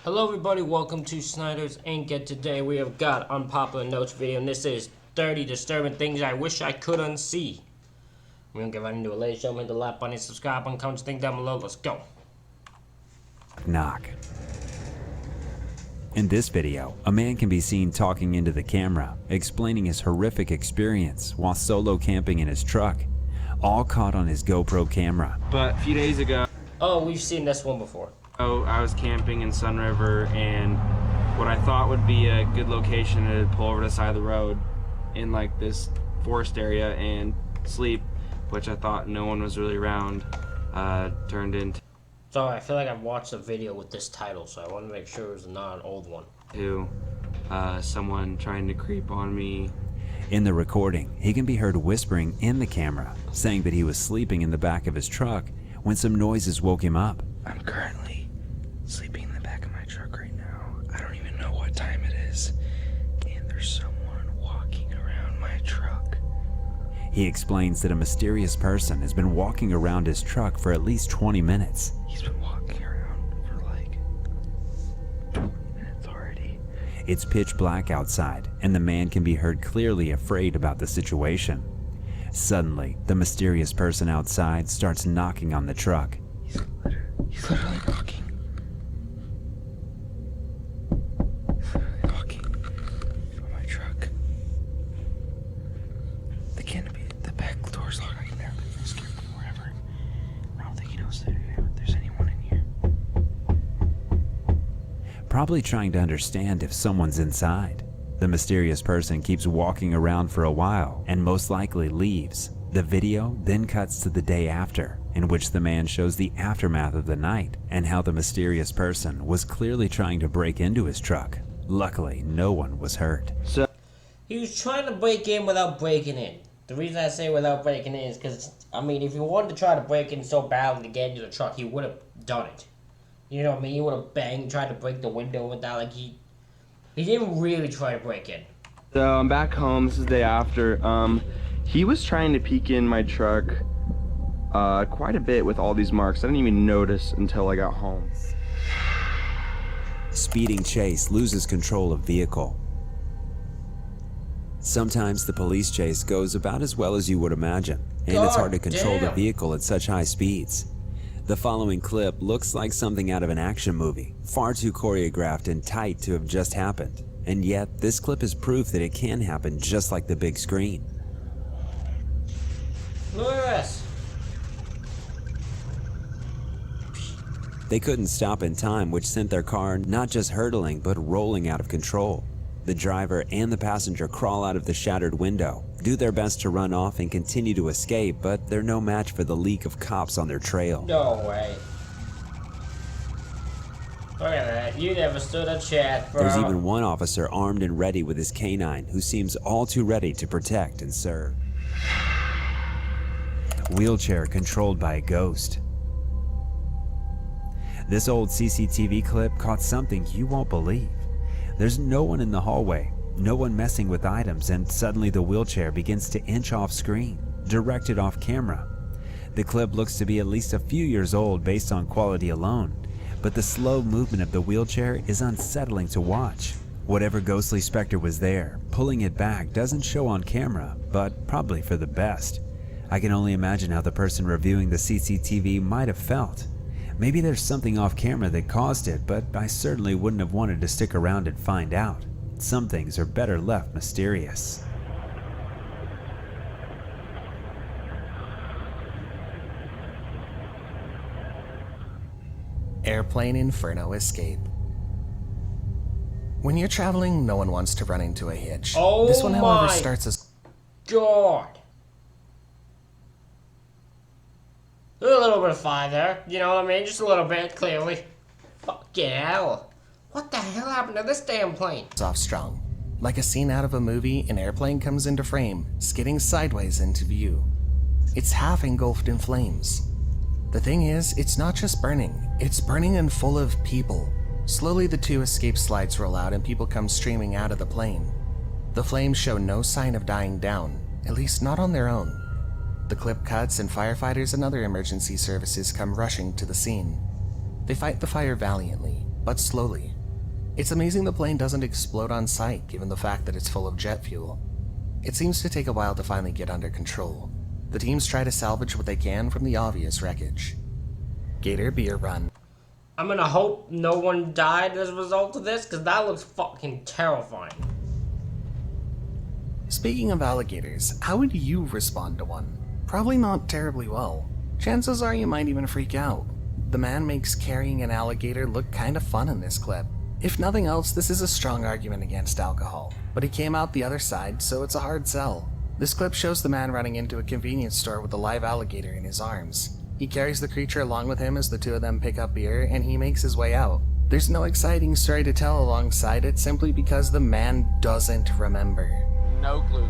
Hello everybody, welcome to Snyder's Inc. And today we have got Unpopular Notes video, and this is 30 disturbing things I wish I could unsee. We don't get right into it. Ladies and gentlemen, hit the like button, subscribe button, comment your thing down below. Let's go. Knock. In this video, a man can be seen talking into the camera, explaining his horrific experience while solo camping in his truck, all caught on his GoPro camera. But a few days ago, We've seen this one before. I was camping in Sun River, and what I thought would be a good location to pull over to the side of the road in like this forest area and sleep, which I thought no one was really around, turned into So I feel like I've watched a video with this title, so I want to make sure it was not an old one. Someone trying to creep on me. In the recording, he can be heard whispering in the camera, saying that he was sleeping in the back of his truck when some noises woke him up. I'm currently sleeping in the back of my truck right now. I don't even know what time it is. And there's someone walking around my truck. He explains that a mysterious person has been walking around his truck for at least 20 minutes. He's been walking around for like 20 minutes already. It's pitch black outside, and the man can be heard clearly afraid about the situation. Suddenly, the mysterious person outside starts knocking on the truck. He's literally knocking. He's literally knocking on my truck. The back door's locked. I can never escape from wherever. I don't think he knows that there's anyone in here. Probably trying to understand if someone's inside. The mysterious person keeps walking around for a while and most likely leaves. The video then cuts to the day after, in which the man shows the aftermath of the night and how the mysterious person was clearly trying to break into his truck. Luckily, no one was hurt. So He was trying to break in without breaking in. The reason I say without breaking in is because, I mean, if he wanted to try to break in so badly to get into the truck, he would have done it. You know what I mean? He would have banged, tried to break the window without, like, he didn't really try to break in. So I'm back home. This is the day after. He was trying to peek in my truck quite a bit with all these marks. I didn't even notice until I got home. Speeding chase loses control of vehicle. Sometimes the police chase goes about as well as you would imagine, and it's hard to control the vehicle at such high speeds. The following clip looks like something out of an action movie, far too choreographed and tight to have just happened. And yet, this clip is proof that it can happen just like the big screen. Look at this. They couldn't stop in time, which sent their car not just hurtling, but rolling out of control. The driver and the passenger crawl out of the shattered window, do their best to run off and continue to escape, but they're no match for the leak of cops on their trail. No way. Look at that. You never stood a chance, bro. There's even one officer armed and ready with his canine who seems all too ready to protect and serve. Wheelchair controlled by a ghost. This old CCTV clip caught something you won't believe. There's no one in the hallway, no one messing with items, and suddenly the wheelchair begins to inch off screen, directed off camera. The clip looks to be at least a few years old based on quality alone, but the slow movement of the wheelchair is unsettling to watch. Whatever ghostly specter was there, pulling it back doesn't show on camera, but probably for the best. I can only imagine how the person reviewing the CCTV might have felt. Maybe there's something off camera that caused it, but I certainly wouldn't have wanted to stick around and find out. Some things are better left mysterious. Airplane Inferno Escape. When you're traveling, no one wants to run into a hitch. Oh this one, however, my starts as God. There's a little bit of fire there, you know what I mean? Just a little bit, clearly. Fucking hell. What the hell happened to this damn plane? off strong. Like a scene out of a movie, an airplane comes into frame, skidding sideways into view. It's half engulfed in flames. The thing is, it's not just burning, it's burning and full of people. Slowly the two escape slides roll out and people come streaming out of the plane. The flames show no sign of dying down, at least not on their own. The clip cuts and firefighters and other emergency services come rushing to the scene. They fight the fire valiantly, but slowly, It's amazing the plane doesn't explode on sight given the fact that it's full of jet fuel. It seems to take a while to finally get under control. The teams try to salvage what they can from the obvious wreckage. Gator Beer Run. I'm gonna hope no one died as a result of this, because that looks fucking terrifying. Speaking of alligators, how would you respond to one? Probably not terribly well. Chances are you might even freak out. The man makes carrying an alligator look kinda fun in this clip. If nothing else, this is a strong argument against alcohol, but he came out the other side, so it's a hard sell. This clip shows the man running into a convenience store with a live alligator in his arms. He carries the creature along with him as the two of them pick up beer, and he makes his way out. There's no exciting story to tell alongside it simply because the man doesn't remember. No clue.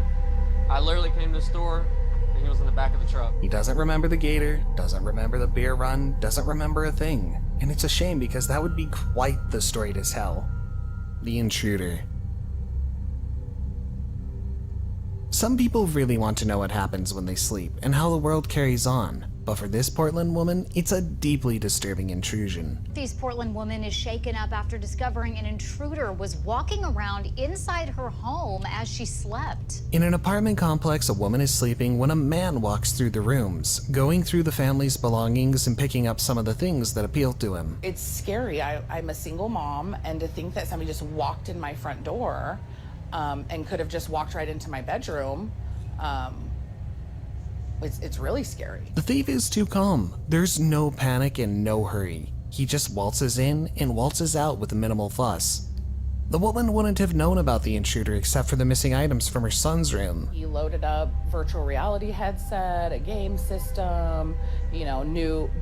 I literally came to the store and he was in the back of the truck. He doesn't remember the gator, doesn't remember the beer run, doesn't remember a thing. And it's a shame because that would be quite the story to tell. The Intruder. Some people really want to know what happens when they sleep and how the world carries on. But for this Portland woman, it's a deeply disturbing intrusion. This Portland woman is shaken up after discovering an intruder was walking around inside her home as she slept. In an apartment complex, a woman is sleeping when a man walks through the rooms, going through the family's belongings and picking up some of the things that appeal to him. It's scary. I'm a single mom, and to think that somebody just walked in my front door and could have just walked right into my bedroom, it's really scary. The thief is too calm. There's no panic and no hurry. He just waltzes in and waltzes out with minimal fuss. The woman wouldn't have known about the intruder except for the missing items from her son's room. He loaded up virtual reality headset, a game system,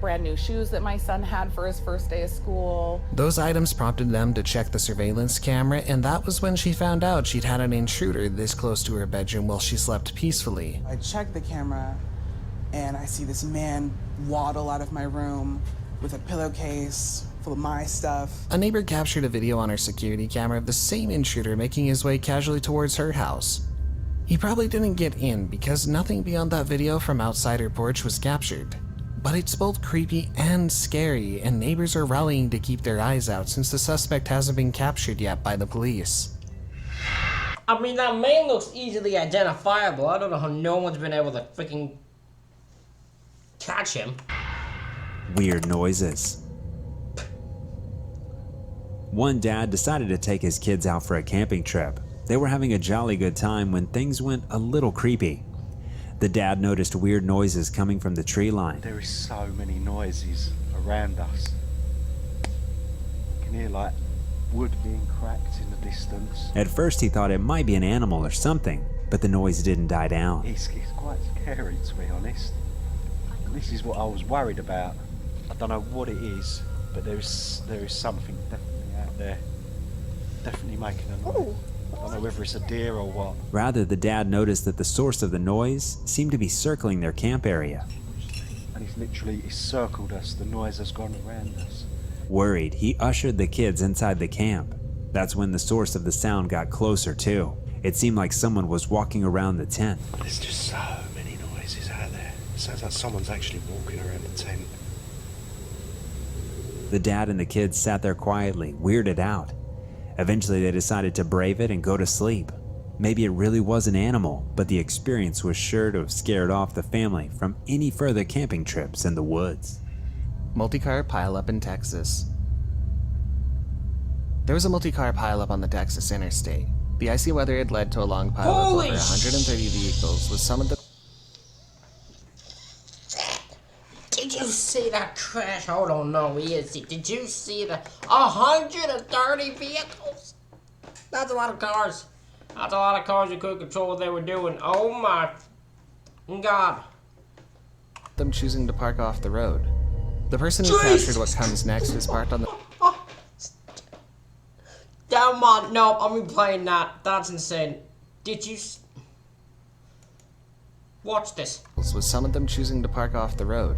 brand new shoes that my son had for his first day of school. Those items prompted them to check the surveillance camera, and that was when she found out she'd had an intruder this close to her bedroom while she slept peacefully. I check the camera and I see this man waddle out of my room with a pillowcase full of my stuff. A neighbor captured a video on her security camera of the same intruder making his way casually towards her house. He probably didn't get in because nothing beyond that video from outside her porch was captured. But it's both creepy and scary, and neighbors are rallying to keep their eyes out since the suspect hasn't been captured yet by the police. I mean, that man looks easily identifiable. I don't know how no one's been able to freaking catch him. Weird noises. One dad decided to take his kids out for a camping trip. They were having a jolly good time when things went a little creepy. The dad noticed weird noises coming from the tree line. There is so many noises around us. You can hear like wood being cracked in the distance. At first he thought it might be an animal or something, but the noise didn't die down. It's quite scary, to be honest. And this is what I was worried about. I don't know what it is, but there is something definitely out there. Definitely making a noise. Ooh. I don't know whether it's a deer or what. Rather, the dad noticed that the source of the noise seemed to be circling their camp area. And it's circled us. The noise has gone around us. Worried, he ushered the kids inside the camp. That's when the source of the sound got closer too. It seemed like someone was walking around the tent. There's just so many noises out there. It sounds like someone's actually walking around the tent. The dad and the kids sat there quietly, weirded out. Eventually they decided to brave it and go to sleep. Maybe it really was an animal, but the experience was sure to have scared off the family from any further camping trips in the woods. Multicar pileup in Texas. There was a multi-car pileup on the Texas interstate. The icy weather had led to a long pileup of over 130 vehicles, with some of the... Did you see that crash? Hold on, no, did you see the 130 vehicles? That's a lot of cars. That's a lot of cars you couldn't control what they were doing. Oh my God. them choosing to park off the road. The person who captured what comes next is parked on the... Come on, no, I'm replaying that. That's insane. Did you... Watch this. with some of them choosing to park off the road.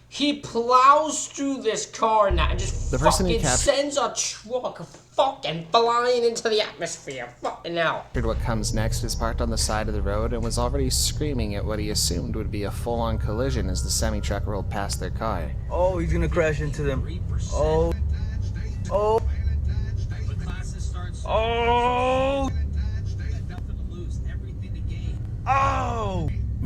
He plows through this car now and just The person who fucking sends a truck fucking flying into the atmosphere. Fucking hell. What comes next is parked on the side of the road and was already screaming at what he assumed would be a full-on collision as the semi-truck rolled past their car. Oh, he's gonna crash into them. Oh.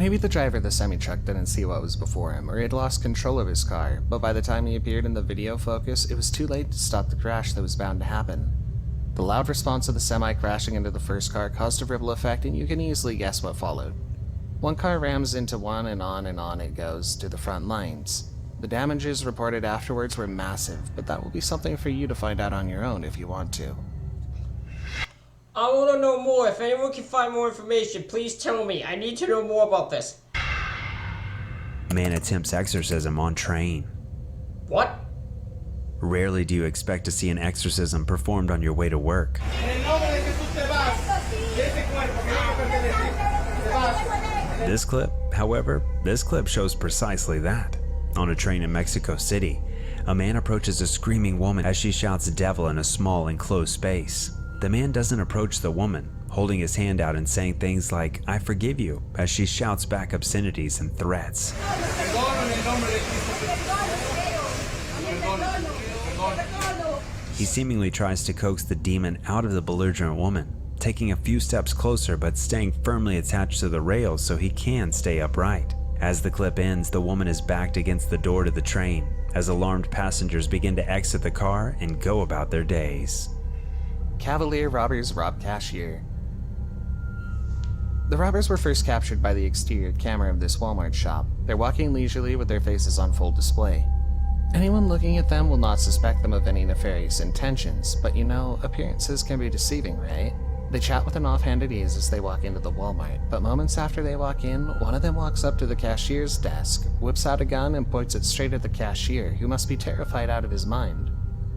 Maybe the driver of the semi-truck didn't see what was before him, or he had lost control of his car, but by the time he appeared in the video focus, it was too late to stop the crash that was bound to happen. The loud response of the semi crashing into the first car caused a ripple effect, and you can easily guess what followed. One car rams into one, and on it goes to the front lines. The damages reported afterwards were massive, but that will be something for you to find out on your own if you want to. I want to know more. If anyone can find more information, please tell me. I need to know more about this. Man attempts exorcism on train. What? Rarely do you expect to see an exorcism performed on your way to work. This clip, however, shows precisely that. On a train in Mexico City, a man approaches a screaming woman as she shouts devil in a small enclosed space. The man doesn't approach the woman, holding his hand out and saying things like, "I forgive you," as she shouts back obscenities and threats. He seemingly tries to coax the demon out of the belligerent woman, taking a few steps closer but staying firmly attached to the rails so he can stay upright. As the clip ends, the woman is backed against the door to the train, as alarmed passengers begin to exit the car and go about their days. Cavalier robbers rob cashier. The robbers were first captured by the exterior camera of this Walmart shop. They're walking leisurely with their faces on full display. Anyone looking at them will not suspect them of any nefarious intentions, but you know, appearances can be deceiving, right? They chat with an offhanded ease as they walk into the Walmart, but moments after they walk in, one of them walks up to the cashier's desk, whips out a gun, and points it straight at the cashier, who must be terrified out of his mind.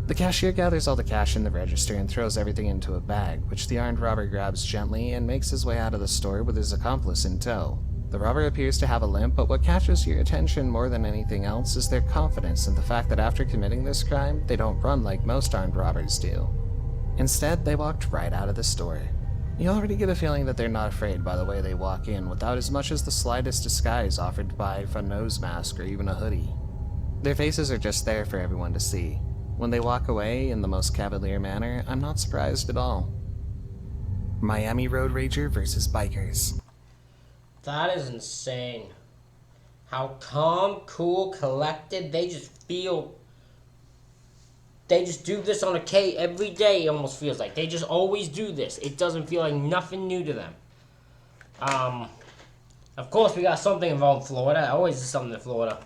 The cashier gathers all the cash in the register and throws everything into a bag, which the armed robber grabs gently and makes his way out of the store with his accomplice in tow. The robber appears to have a limp, but what catches your attention more than anything else is their confidence in the fact that after committing this crime, they don't run like most armed robbers do. Instead, they walked right out of the store. You already get a feeling that they're not afraid by the way they walk in, without as much as the slightest disguise offered by a nose mask or even a hoodie. Their faces are just there for everyone to see. When they walk away in the most cavalier manner, I'm not surprised at all. Miami road rager versus bikers. That is insane. How calm, cool, collected, they just feel... They just do this on a K every day, it almost feels like. They just always do this. It doesn't feel like nothing new to them. Of course, we got something involved in Florida. Always is something in Florida.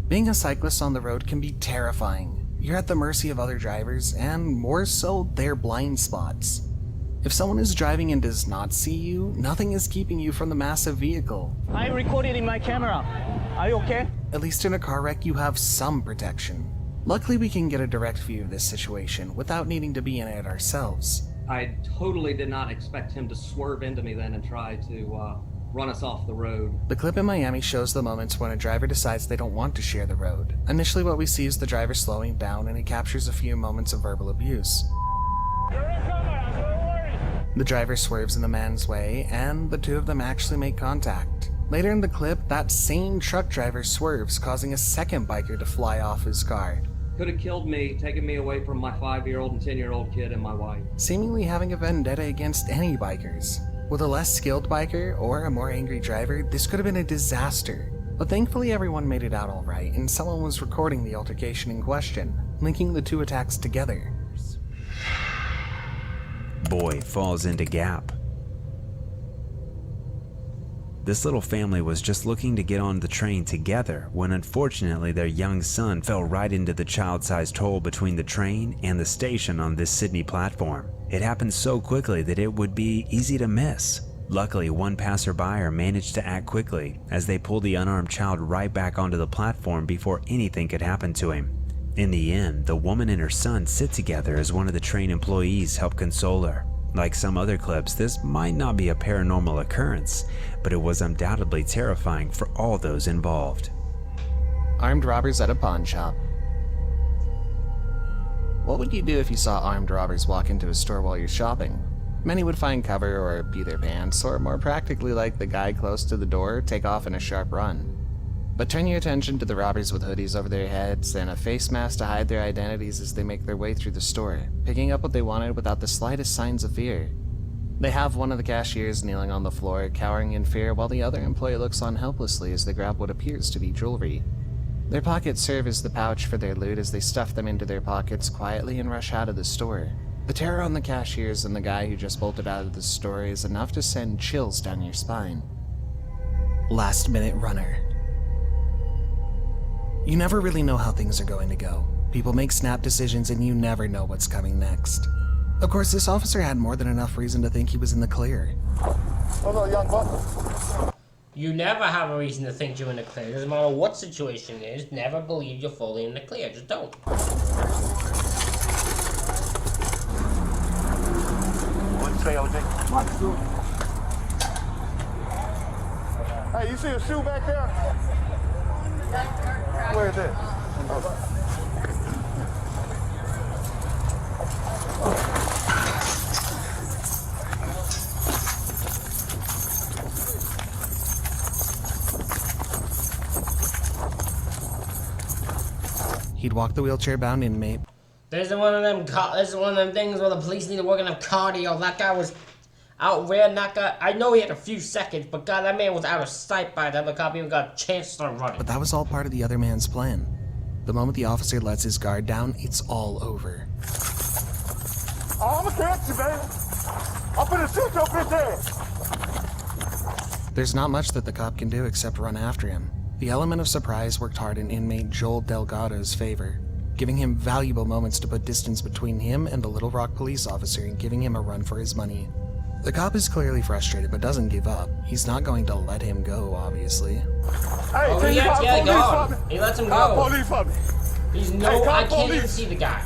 Being a cyclist on the road can be terrifying. You're at the mercy of other drivers, and more so, their blind spots. If someone is driving and does not see you, nothing is keeping you from the massive vehicle. I recorded in my camera. Are you okay? At least in a car wreck, you have some protection. Luckily, we can get a direct view of this situation without needing to be in it ourselves. I totally did not expect him to swerve into me then and try to run us off the road. The clip in Miami shows the moments when a driver decides they don't want to share the road. Initially, what we see is the driver slowing down, and he captures a few moments of verbal abuse. The driver swerves in the man's way, and the two of them actually make contact. Later in the clip, that same truck driver swerves, causing a second biker to fly off his car. Could have killed me, taken me away from my 5-year-old and 10-year-old kid and my wife. Seemingly having a vendetta against any bikers. With a less skilled biker or a more angry driver, this could have been a disaster. But thankfully everyone made it out alright, and someone was recording the altercation in question, linking the two attacks together. Boy falls into gap. This little family was just looking to get on the train together when unfortunately their young son fell right into the child-sized hole between the train and the station on this Sydney platform. It happened so quickly that it would be easy to miss. Luckily, one passerby managed to act quickly as they pulled the unarmed child right back onto the platform before anything could happen to him. In the end, the woman and her son sit together as one of the train employees helped console her. Like some other clips, this might not be a paranormal occurrence, but it was undoubtedly terrifying for all those involved. Armed robbers at a pawn shop. What would you do if you saw armed robbers walk into a store while you're shopping? Many would find cover or pee their pants, or more practically like the guy close to the door, take off in a sharp run. But turn your attention to the robbers with hoodies over their heads and a face mask to hide their identities as they make their way through the store, picking up what they wanted without the slightest signs of fear. They have one of the cashiers kneeling on the floor, cowering in fear, while the other employee looks on helplessly as they grab what appears to be jewelry. Their pockets serve as the pouch for their loot as they stuff them into their pockets quietly and rush out of the store. The terror on the cashiers and the guy who just bolted out of the store is enough to send chills down your spine. Last minute runner. You never really know how things are going to go. People make snap decisions and you never know what's coming next. Of course, this officer had more than enough reason to think he was in the clear. Hello, young buck. You never have a reason to think you're in the clear. Doesn't matter what situation it is, never believe you're fully in the clear. Just don't. What'd you say, OJ? Hey, you see a shoe back there? Where is it? He'd walk the wheelchair-bound inmate. There's one of them things where the police need to work enough cardio. That guy was out there, and that guy, I know he had a few seconds, but God, that man was out of sight by the time the cop even got a chance to start running. But that was all part of the other man's plan. The moment the officer lets his guard down, it's all over. Oh, I'm gonna catch you, baby. I'm gonna shoot your bitch ass. There's not much that the cop can do except run after him. The element of surprise worked hard in inmate Joel Delgado's favor, giving him valuable moments to put distance between him and the Little Rock police officer and giving him a run for his money. The cop is clearly frustrated but doesn't give up. He's not going to let him go, obviously. Hey, oh, can you call police for me? He lets him Call go. police for me. He's Hey, no, call I can't even police. see the guy.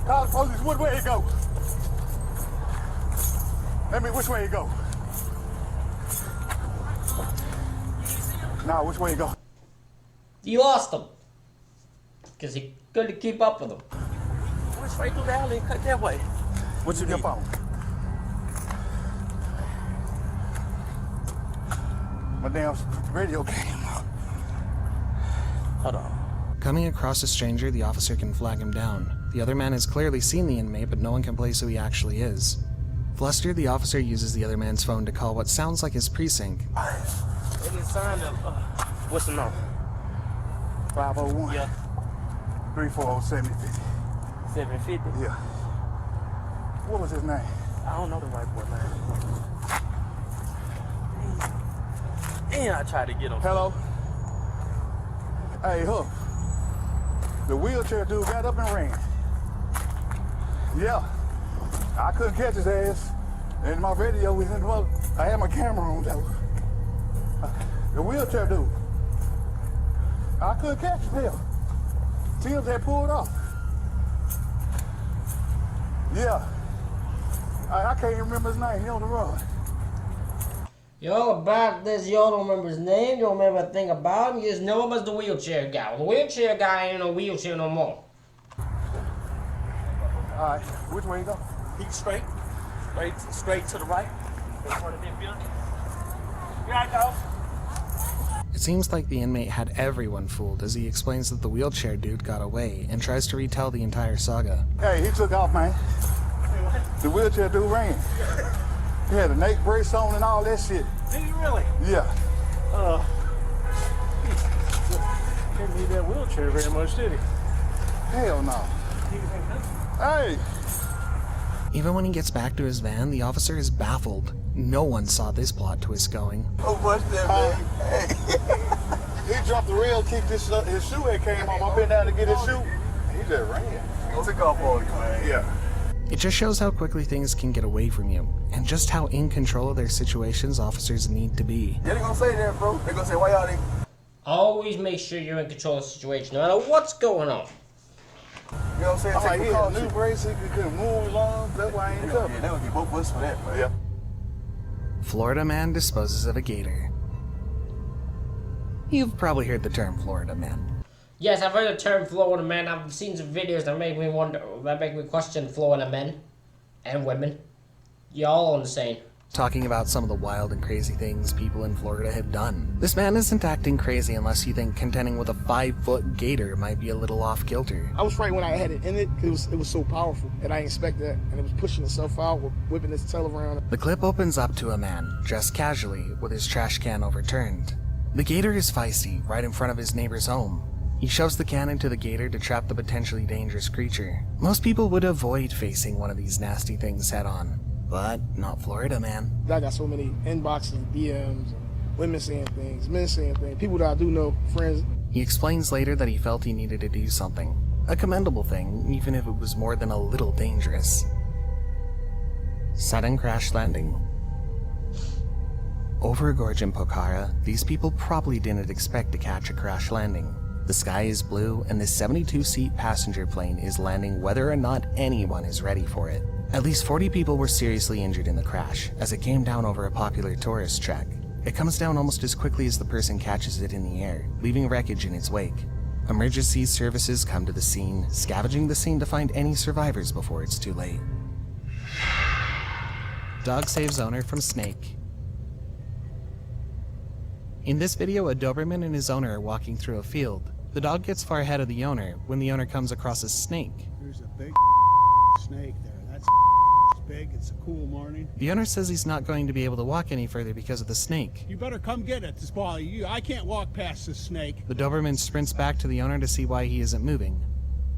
Call the police. Which way you go? Which way you go? Nah, which way you go? He lost him. Because he couldn't keep up with him. Went straight through the alley and cut that way. What's in your phone? My damn radio came out. Hold on. Coming across a stranger, the officer can flag him down. The other man has clearly seen the inmate, but no one can place who he actually is. Flustered, the officer uses the other man's phone to call what sounds like his precinct. It is signed up. What's the number? 501. Yeah. 340 750. 750? Yeah. What was his name? I don't know the white boy name. And I tried to get him. Hello? Hey, Hook. The wheelchair dude got up and ran. Yeah. I couldn't catch his ass. And my radio was in the mother. I had my camera on though. The wheelchair dude. I couldn't catch him there. Tim had pulled off. Yeah. I can't even remember his name. He on the run. Yo, about this, y'all don't remember his name, you don't remember a thing about him, you just know him as the wheelchair guy. Well, the wheelchair guy ain't in a wheelchair no more. Alright, which way you go? He's straight to the right. Here I go. It seems like the inmate had everyone fooled as he explains that the wheelchair dude got away and tries to retell the entire saga. Hey, he took off, man. The wheelchair dude ran. He had a neck brace on and all that shit. Did he really? Yeah. Didn't need that wheelchair very much, did he? Hell no. Hey! Even when he gets back to his van, the officer is baffled. No one saw this plot twist going. Oh, what's that, man? Hey. He dropped the rail, kicked his shoe that came off. I been down to get his shoe. He just ran. He took off on you, man. Yeah. It just shows how quickly things can get away from you, and just how in control of their situations officers need to be. Yeah, they gonna say that, bro. They gonna say, why y'all didn't... Always make sure you're in control of the situation, no matter what's going on. You know what I'm saying? Like, he had a new brace, he couldn't move his arms. That's why I ain't covered. Yeah, they would get both of us for that, man. Yeah. Florida man disposes of a gator. You've probably heard the term Florida man. Yes, I've heard the term Florida man. I've seen some videos that make me wonder, that make me question Florida men and women. Y'all insane. talking about some of the wild and crazy things people in Florida have done. This man isn't acting crazy unless you think contending with a 5-foot gator might be a little off kilter. I was frightened when I had it in it. It was so powerful, and I didn't expect that. And it was pushing itself out, whipping its tail around. The clip opens up to a man, dressed casually, with his trash can overturned. The gator is feisty, right in front of his neighbor's home. He shoves the can into the gator to trap the potentially dangerous creature. Most people would avoid facing one of these nasty things head on. But not Florida, man. I got so many inboxes, DMs, and women saying things, men saying things, people that I do know, friends. He explains later that he felt he needed to do something. A commendable thing, even if it was more than a little dangerous. Sudden crash landing. Over a gorge in Pokhara, these people probably didn't expect to catch a crash landing. The sky is blue, and this 72-seat passenger plane is landing whether or not anyone is ready for it. At least 40 people were seriously injured in the crash, as it came down over a popular tourist trek. It comes down almost as quickly as the person catches it in the air, leaving wreckage in its wake. Emergency services come to the scene, scavenging the scene to find any survivors before it's too late. Dog saves owner from snake. In this video, a Doberman and his owner are walking through a field. The dog gets far ahead of the owner when the owner comes across a snake. There's a big snake there. That's big. It's a cool morning. The owner says he's not going to be able to walk any further because of the snake. You better come get it. This ball, I can't walk past this snake. The Doberman sprints back to the owner to see why he isn't moving.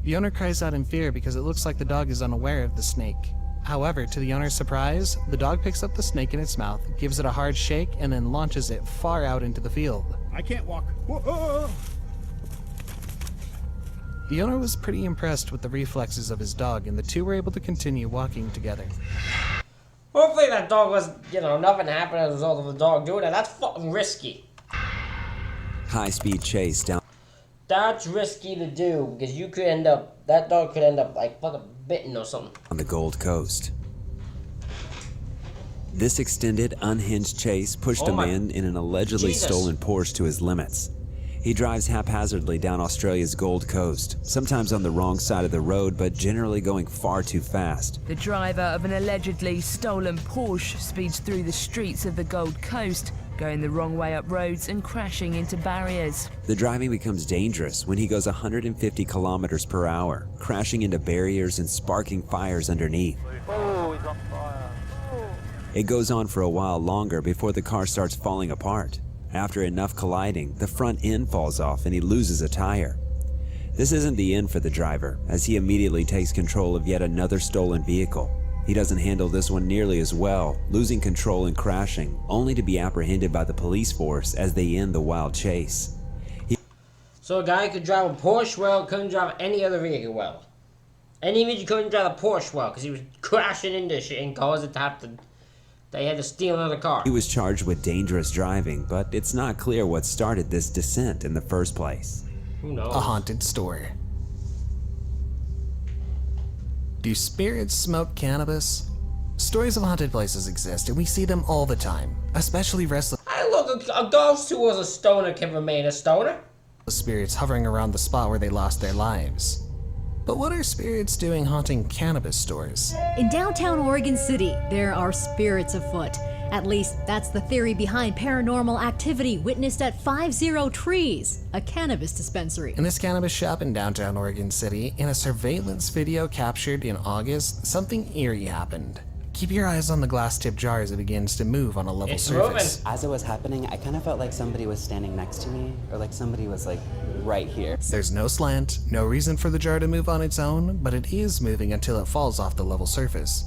The owner cries out in fear because it looks like the dog is unaware of the snake. However, to the owner's surprise, the dog picks up the snake in its mouth, gives it a hard shake, and then launches it far out into the field. I can't walk. Whoa. The owner was pretty impressed with the reflexes of his dog, and the two were able to continue walking together. Hopefully that dog was, nothing happened as a result of the dog doing it. That's fucking risky. High-speed chase down. That's risky to do, because that dog could end up like fucking bitten or something. On the Gold Coast. This extended, unhinged chase pushed a man in an allegedly stolen Porsche to his limits. He drives haphazardly down Australia's Gold Coast, sometimes on the wrong side of the road, but generally going far too fast. The driver of an allegedly stolen Porsche speeds through the streets of the Gold Coast, going the wrong way up roads and crashing into barriers. The driving becomes dangerous when he goes 150 kilometers per hour, crashing into barriers and sparking fires underneath. Oh, he's on fire. It goes on for a while longer before the car starts falling apart. After enough colliding, the front end falls off and he loses a tire. This isn't the end for the driver, as he immediately takes control of yet another stolen vehicle. He doesn't handle this one nearly as well, losing control and crashing, only to be apprehended by the police force as they end the wild chase. So a guy could drive a Porsche well, couldn't drive any other vehicle well. And even he couldn't drive a Porsche well, because he was crashing into shit and caused it to have to... They had to steal another car. He was charged with dangerous driving, but it's not clear what started this descent in the first place. Who knows? A haunted store. Do spirits smoke cannabis? Stories of haunted places exist, and we see them all the time, especially restless Hey look, a ghost who was a stoner can remain a stoner. spirits hovering around the spot where they lost their lives. But what are spirits doing haunting cannabis stores? In downtown Oregon City, there are spirits afoot. At least that's the theory behind paranormal activity witnessed at 50 Trees, a cannabis dispensary. In this cannabis shop in downtown Oregon City, in a surveillance video captured in August, something eerie happened. Keep your eyes on the glass tip jar as it begins to move on a level surface. As it was happening, I kind of felt like somebody was standing next to me, or like somebody was like right here. There's no slant, no reason for the jar to move on its own, but it is moving until it falls off the level surface.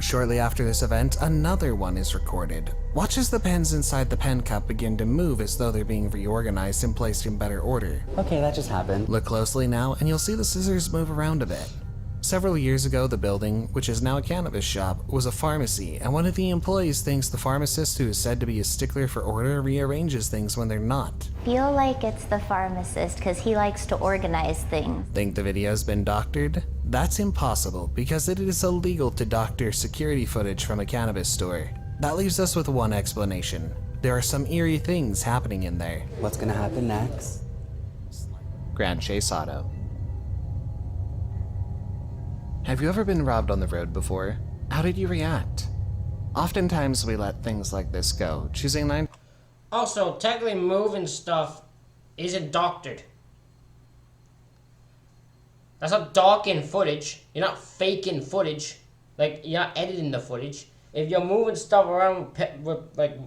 Shortly after this event, another one is recorded. Watch as the pens inside the pen cup begin to move as though they're being reorganized and placed in better order. Okay, that just happened. Look closely now, and you'll see the scissors move around a bit. Several years ago, the building, which is now a cannabis shop, was a pharmacy, and one of the employees thinks the pharmacist, who is said to be a stickler for order, rearranges things when they're not. Feel like it's the pharmacist because he likes to organize things. Think the video's been doctored? That's impossible, because it is illegal to doctor security footage from a cannabis store. That leaves us with one explanation. There are some eerie things happening in there. What's gonna happen next? Grand Chase Auto. Have you ever been robbed on the road before? How did you react? Oftentimes we let things like this go, choosing 9. Also, technically moving stuff isn't doctored. That's not docking footage. You're not faking footage. Like, you're not editing the footage. If you're moving stuff around with, like,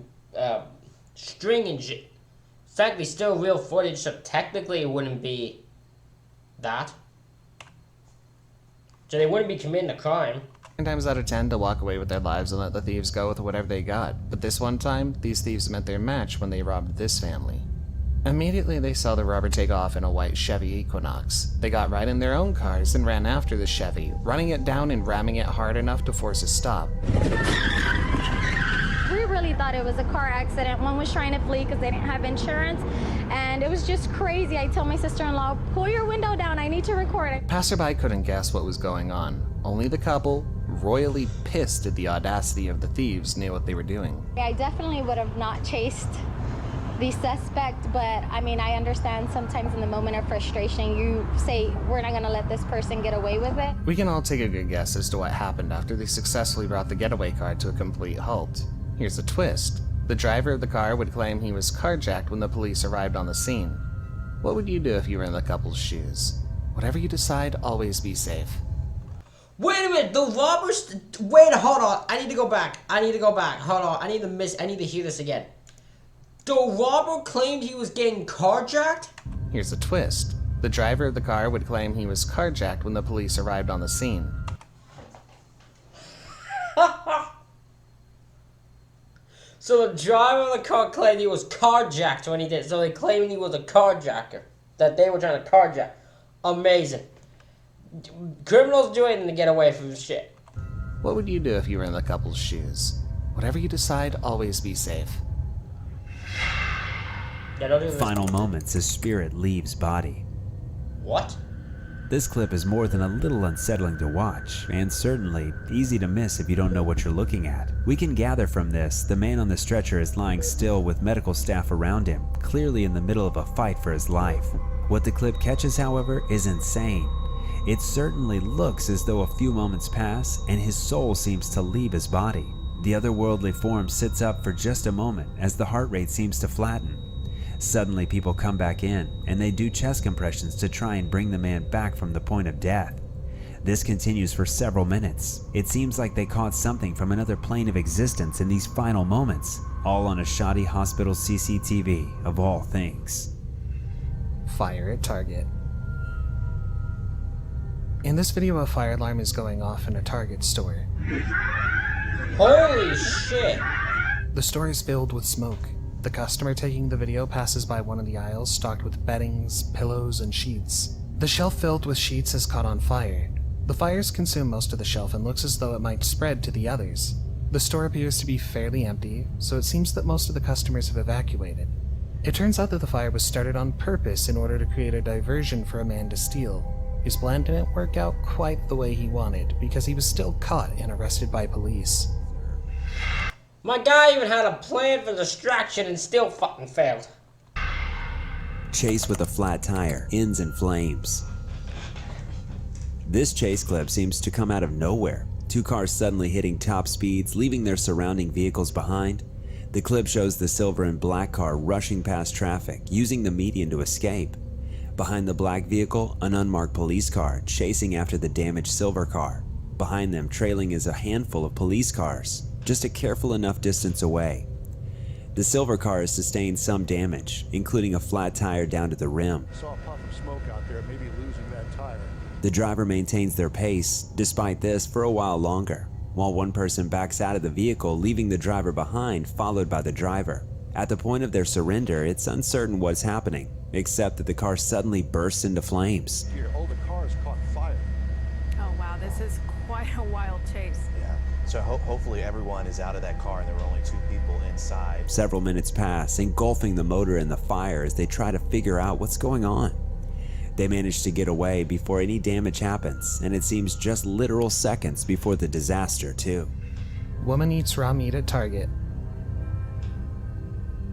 string and shit, it's technically still real footage, so technically it wouldn't be that. So they wouldn't be committing a crime. 9 times out of 10 to walk away with their lives and let the thieves go with whatever they got. But this one time, these thieves met their match when they robbed this family. Immediately they saw the robber take off in a white Chevy Equinox. They got right in their own cars and ran after the Chevy, running it down and ramming it hard enough to force a stop. We really thought it was a car accident. One was trying to flee because they didn't have insurance, and it was just crazy. I told my sister-in-law, pull your window down, I need to record it. Passerby couldn't guess what was going on. Only the couple, royally pissed at the audacity of the thieves, knew what they were doing. I definitely would have not chased the suspect, but I mean, I understand sometimes in the moment of frustration, you say, we're not gonna let this person get away with it. We can all take a good guess as to what happened after they successfully brought the getaway car to a complete halt. Here's the twist. The driver of the car would claim he was carjacked when the police arrived on the scene. What would you do if you were in the couple's shoes? Whatever you decide, always be safe. Wait a minute, the robbers... Wait, hold on. I need to go back. Hold on. I need to hear this again. The robber claimed he was getting carjacked? Here's the twist. The driver of the car would claim he was carjacked when the police arrived on the scene. So the driver of the car claimed he was carjacked when he did. So they claimed he was a carjacker. That they were trying to carjack. Amazing. Criminals do anything to get away from shit. What would you do if you were in the couple's shoes? Whatever you decide, always be safe. Yeah, don't do this. Final moments as spirit leaves body. What? This clip is more than a little unsettling to watch, and certainly easy to miss if you don't know what you're looking at. We can gather from this, the man on the stretcher is lying still with medical staff around him, clearly in the middle of a fight for his life. What the clip catches, however, is insane. It certainly looks as though a few moments pass and his soul seems to leave his body. The otherworldly form sits up for just a moment as the heart rate seems to flatten. Suddenly people come back in and they do chest compressions to try and bring the man back from the point of death. This continues for several minutes. It seems like they caught something from another plane of existence in these final moments, all on a shoddy hospital CCTV of all things. Fire at Target. In this video, a fire alarm is going off in a Target store. Holy shit! The store is filled with smoke. The customer taking the video passes by one of the aisles stocked with beddings, pillows, and sheets. The shelf filled with sheets has caught on fire. The fires consume most of the shelf and looks as though it might spread to the others. The store appears to be fairly empty, so it seems that most of the customers have evacuated. It turns out that the fire was started on purpose in order to create a diversion for a man to steal. His plan didn't work out quite the way he wanted, because he was still caught and arrested by police. My guy even had a plan for distraction and still fucking failed. Chase with a flat tire ends in flames. This chase clip seems to come out of nowhere. Two cars suddenly hitting top speeds, leaving their surrounding vehicles behind. The clip shows the silver and black car rushing past traffic, using the median to escape. Behind the black vehicle, an unmarked police car chasing after the damaged silver car. Behind them, trailing is a handful of police cars, just a careful enough distance away. The silver car has sustained some damage, including a flat tire down to the rim. Saw a puff of smoke out there, maybe losing that tire. The driver maintains their pace, despite this, for a while longer, while one person backs out of the vehicle, leaving the driver behind, followed by the driver. At the point of their surrender, it's uncertain what's happening, except that the car suddenly bursts into flames. Here, all the cars caught fire. Oh wow, this is quite a wild chase. Yeah, so hopefully everyone is out of that car and there were only 2 people inside. Several minutes pass, engulfing the motor in the fire as they try to figure out what's going on. They manage to get away before any damage happens, and it seems just literal seconds before the disaster too. Woman eats raw meat at Target.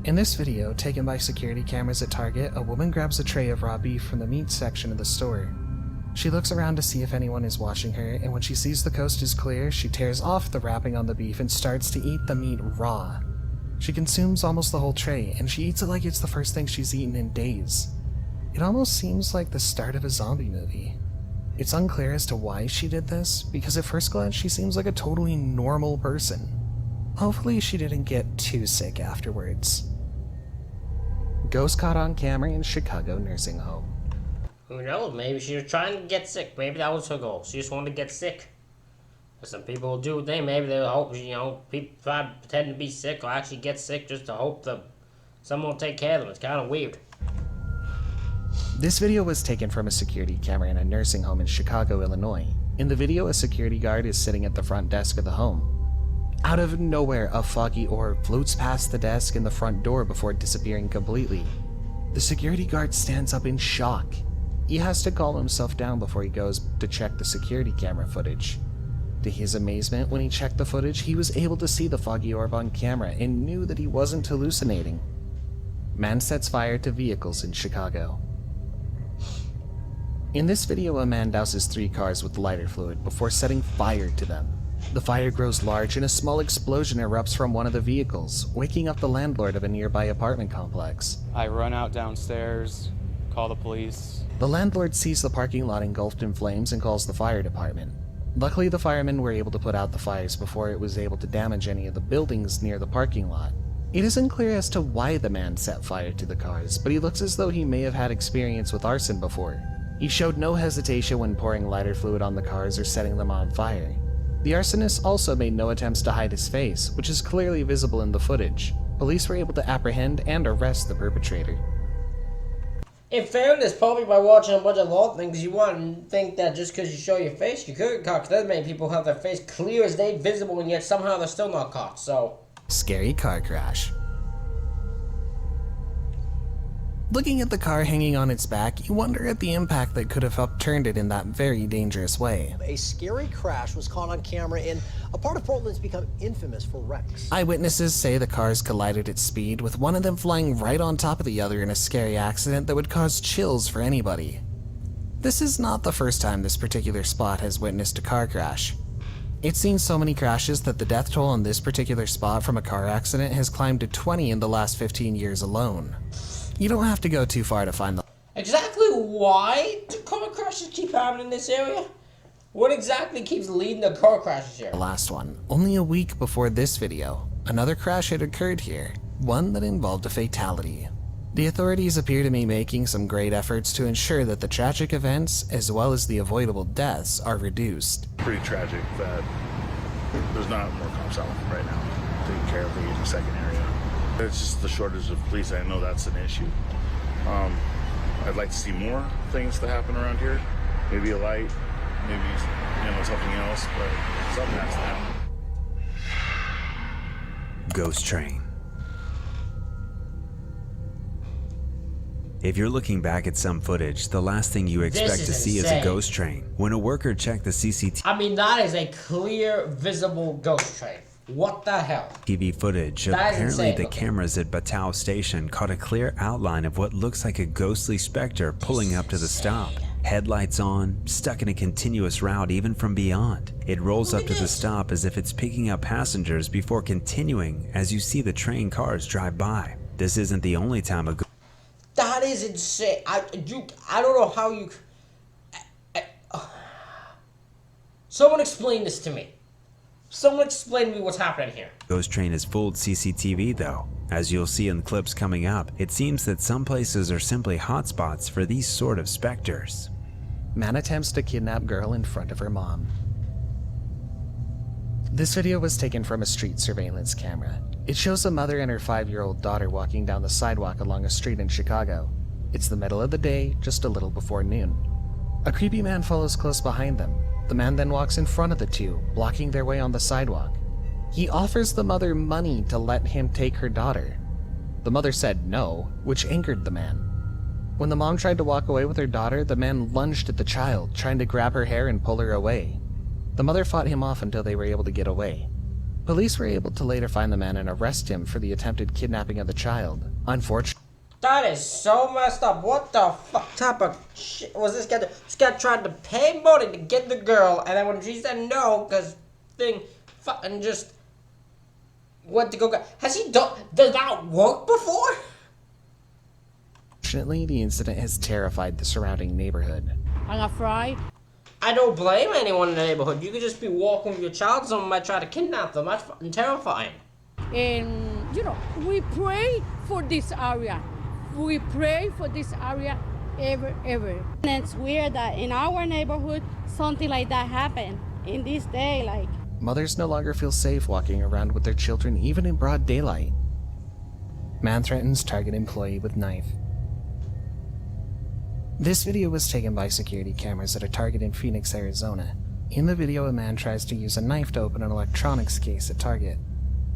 In this video, taken by security cameras at Target, a woman grabs a tray of raw beef from the meat section of the store. She looks around to see if anyone is watching her, and when she sees the coast is clear, she tears off the wrapping on the beef and starts to eat the meat raw. She consumes almost the whole tray, and she eats it like it's the first thing she's eaten in days. It almost seems like the start of a zombie movie. It's unclear as to why she did this, because at first glance she seems like a totally normal person. Hopefully she didn't get too sick afterwards. Ghost caught on camera in Chicago nursing home. Who knows? Maybe she was trying to get sick. Maybe that was her goal. She just wanted to get sick. Some people will do things. Maybe they hope, people try to pretend to be sick or actually get sick just to hope that someone will take care of them. It's kind of weird. This video was taken from a security camera in a nursing home in Chicago, Illinois. In the video, a security guard is sitting at the front desk of the home. Out of nowhere, a foggy orb floats past the desk and the front door before disappearing completely. The security guard stands up in shock. He has to calm himself down before he goes to check the security camera footage. To his amazement, when he checked the footage, he was able to see the foggy orb on camera and knew that he wasn't hallucinating. Man sets fire to vehicles in Chicago. In this video, a man douses 3 cars with lighter fluid before setting fire to them. The fire grows large and a small explosion erupts from one of the vehicles, waking up the landlord of a nearby apartment complex. I run out downstairs, call the police. The landlord sees the parking lot engulfed in flames and calls the fire department. Luckily, the firemen were able to put out the fires before it was able to damage any of the buildings near the parking lot. It isn't clear as to why the man set fire to the cars, but he looks as though he may have had experience with arson before. He showed no hesitation when pouring lighter fluid on the cars or setting them on fire. The arsonist also made no attempts to hide his face, which is clearly visible in the footage. Police were able to apprehend and arrest the perpetrator. In fairness, probably by watching a bunch of law things, you wouldn't think that just because you show your face, you couldn't caught. Because many people have their face clear as day, visible, and yet somehow they're still not caught, so... Scary car crash. Looking at the car hanging on its back, you wonder at the impact that could have upturned it in that very dangerous way. A scary crash was caught on camera in a part of Portland that's become infamous for wrecks. Eyewitnesses say the cars collided at speed, with one of them flying right on top of the other in a scary accident that would cause chills for anybody. This is not the first time this particular spot has witnessed a car crash. It's seen so many crashes that the death toll on this particular spot from a car accident has climbed to 20 in the last 15 years alone. You don't have to go too far to find the... Exactly why do car crashes keep happening in this area? What exactly keeps leading to car crashes here? The last one. Only a week before this video, another crash had occurred here, one that involved a fatality. The authorities appear to be making some great efforts to ensure that the tragic events, as well as the avoidable deaths, are reduced. Pretty tragic that there's not more cops out right now taking care of the second area. It's just the shortage of police. I know that's an issue. I'd like to see more things to happen around here. Maybe a light, maybe something else, but something has to happen. Ghost train. If you're looking back at some footage, the last thing you expect to see is a ghost train. When a worker checked the CCTV I mean, that is a clear, visible ghost train. What the hell? TV footage, apparently the cameras at Batao Station caught a clear outline of what looks like a ghostly specter pulling up to the stop. Headlights on, stuck in a continuous route even from beyond. It rolls up to the stop as if it's picking up passengers before continuing as you see the train cars drive by. This isn't the only time a That is insane. I don't know how you... Someone explain this to me. Someone explain to me what's happening here. ghost train has fooled CCTV though. As you'll see in clips coming up, it seems that some places are simply hotspots for these sort of specters. Man attempts to kidnap girl in front of her mom. This video was taken from a street surveillance camera. It shows a mother and her 5-year-old daughter walking down the sidewalk along a street in Chicago. It's the middle of the day, just a little before noon. A creepy man follows close behind them. The man then walks in front of the two, blocking their way on the sidewalk. He offers the mother money to let him take her daughter. The mother said no, which angered the man. When the mom tried to walk away with her daughter, the man lunged at the child, trying to grab her hair and pull her away. The mother fought him off until they were able to get away. Police were able to later find the man and arrest him for the attempted kidnapping of the child. Unfortunately, That is so messed up. What the fuck type of shit was this guy doing? This guy tried to pay money to get the girl, and then when she said no, because thing fucking just went to go get. Has he done? Does that work before? Fortunately, the incident has terrified the surrounding neighborhood. I'm afraid. I don't blame anyone in the neighborhood. You could just be walking with your child, someone might try to kidnap them. That's fucking terrifying. And, you know, we pray for this area. We pray for this area ever. And it's weird that in our neighborhood, something like that happened. In this day, like... Mothers no longer feel safe walking around with their children even in broad daylight. Man threatens Target employee with knife. This video was taken by security cameras at a Target in Phoenix, Arizona. In the video, a man tries to use a knife to open an electronics case at Target.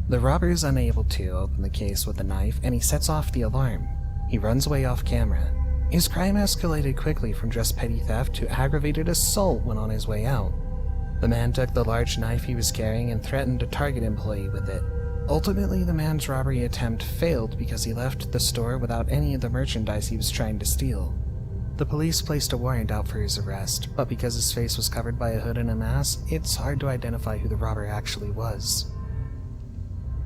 The robber is unable to open the case with the knife, and he sets off the alarm. He runs away off camera. His crime escalated quickly from just petty theft to aggravated assault when on his way out. The man took the large knife he was carrying and threatened a Target employee with it. Ultimately, the man's robbery attempt failed because he left the store without any of the merchandise he was trying to steal. The police placed a warrant out for his arrest, but because his face was covered by a hood and a mask, it's hard to identify who the robber actually was.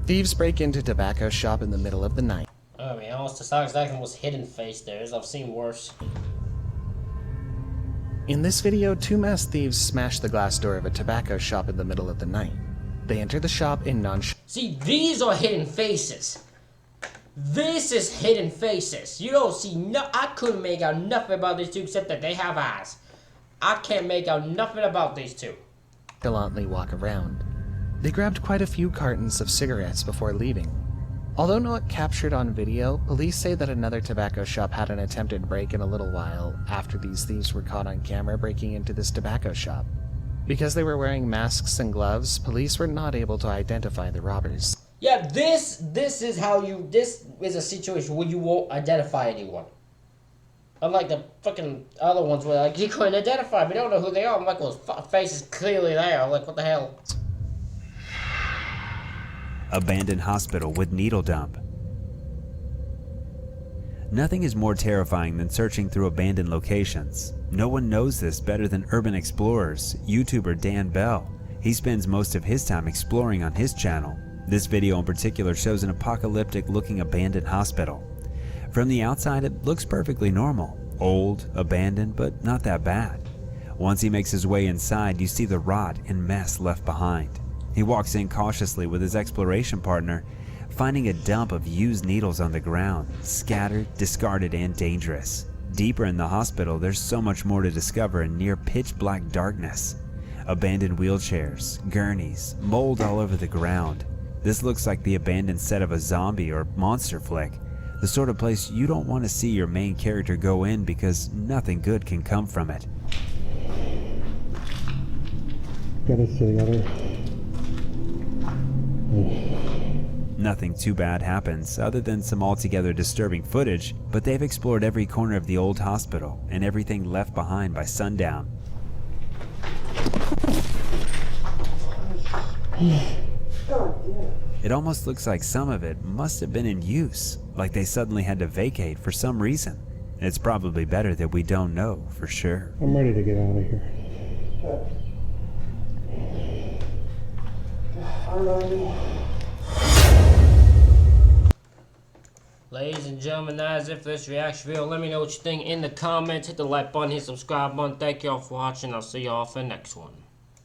Thieves break into tobacco shop in the middle of the night. I mean, almost the exactly the most hidden face there is. I've seen worse. In this video, two masked thieves smash the glass door of a tobacco shop in the middle of the night. They enter the shop in See, these are hidden faces. This is hidden faces. You don't see I couldn't make out nothing about these two except that they have eyes. I can't make out nothing about these two. Gallantly walk around. They grabbed quite a few cartons of cigarettes before leaving. Although not captured on video, police say that another tobacco shop had an attempted break in a little while after these thieves were caught on camera breaking into this tobacco shop. Because they were wearing masks and gloves, police were not able to identify the robbers. Yeah, this is a situation where you won't identify anyone. Unlike the fucking other ones where like you couldn't identify them, you don't know who they are. Michael's face is clearly there. Like, what the hell? Abandoned hospital with needle dump. Nothing is more terrifying than searching through abandoned locations. No one knows this better than urban explorers, YouTuber Dan Bell. He spends most of his time exploring on his channel. This video in particular shows an apocalyptic looking abandoned hospital. From the outside it looks perfectly normal. Old, abandoned, but not that bad. Once he makes his way inside, you see the rot and mess left behind. He walks in cautiously with his exploration partner, finding a dump of used needles on the ground, scattered, discarded, and dangerous. Deeper in the hospital, there's so much more to discover in near pitch black darkness. Abandoned wheelchairs, gurneys, mold all over the ground. This looks like the abandoned set of a zombie or monster flick, the sort of place you don't want to see your main character go in because nothing good can come from it. Got us together. Nothing too bad happens other than some altogether disturbing footage, but they've explored every corner of the old hospital and everything left behind by sundown. It almost looks like some of it must have been in use, like they suddenly had to vacate for some reason. It's probably better that we don't know for sure. I'm ready to get out of here. Ladies and gentlemen, that is it for this reaction video. Let me know what you think in the comments. Hit the like button, hit the subscribe button. Thank y'all for watching. I'll see y'all for the next one.